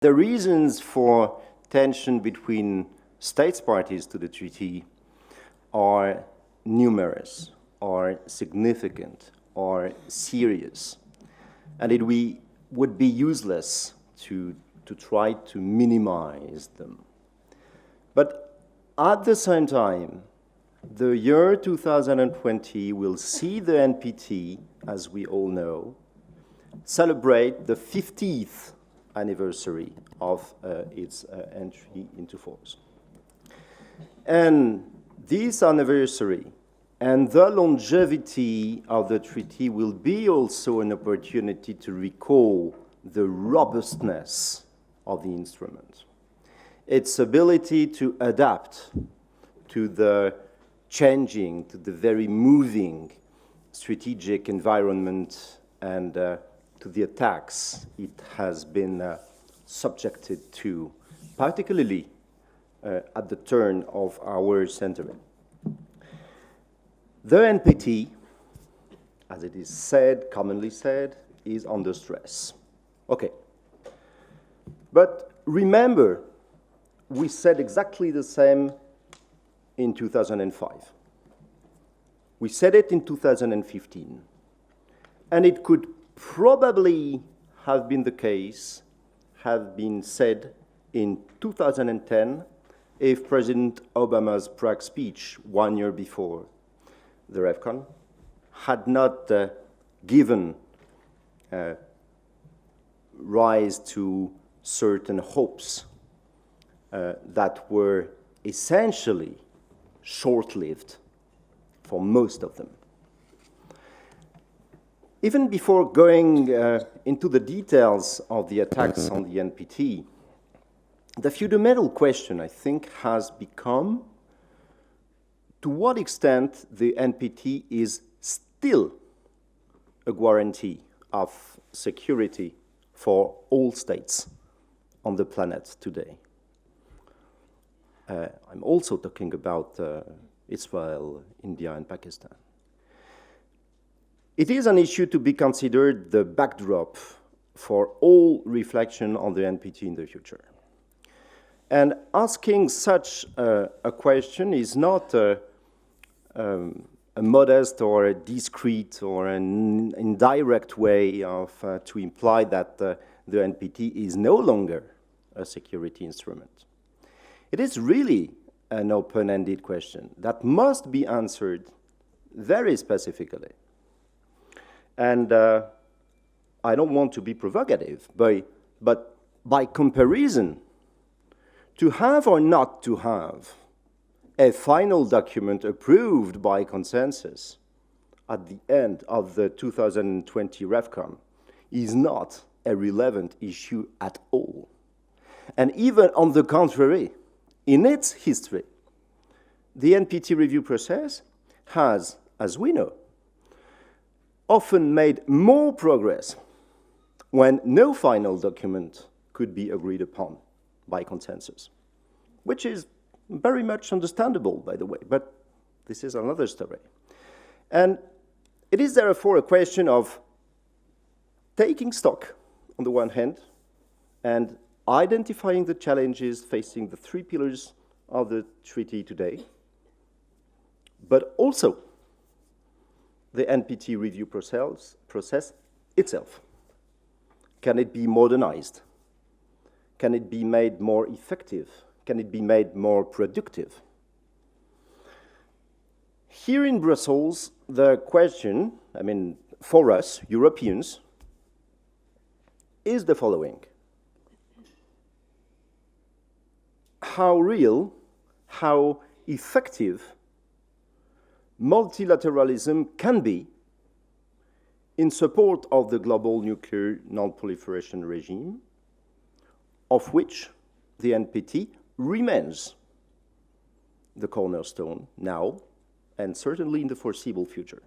The reasons for tension between states parties to the treaty are numerous, are significant, are serious. And it would be useless to try to minimize them. But at the same time, the year 2020 will see the NPT, as we all know, celebrate the 50th anniversary of its entry into force. And this anniversary and the longevity of the treaty will be also an opportunity to recall the robustness of the instrument, its ability to adapt to the changing, to the very moving strategic environment and to the attacks it has been subjected to, particularly at the turn of our century. The NPT, as it is said, commonly said, is under stress. Okay. But remember, we said exactly the same in 2005. We said it in 2015. And it could probably have been the case, have been said in 2010 if President Obama's Prague speech 1 year before the REVCON had not given rise to certain hopes that were essentially short-lived for most of them. Even before going into the details of the attacks on the NPT, the fundamental question, I think, has become to what extent the NPT is still a guarantee of security for all states on the planet today. I'm also talking about Israel, India, and Pakistan. It is an issue to be considered the backdrop for all reflection on the NPT in the future. And asking such a question is not a modest or a discreet or an indirect way of to imply that the NPT is no longer a security instrument. It is really an open-ended question that must be answered very specifically. And I don't want to be provocative, but by comparison, to have or not to have a final document approved by consensus at the end of the 2020 REVCON is not a relevant issue at all. And even on the contrary, in its history, the NPT review process has, as we know, often made more progress when no final document could be agreed upon by consensus, which is very much understandable, by the way, but this is another story. And it is therefore a question of taking stock, on the one hand, and identifying the challenges facing the three pillars of the treaty today, but also the NPT review process itself. Can it be modernized? Can it be made more effective? Can it be made more productive? Here in Brussels, the question, I mean, for us, Europeans, is the following. How real, how effective multilateralism can be in support of the global nuclear non-proliferation regime, of which the NPT remains the cornerstone now and certainly in the foreseeable future.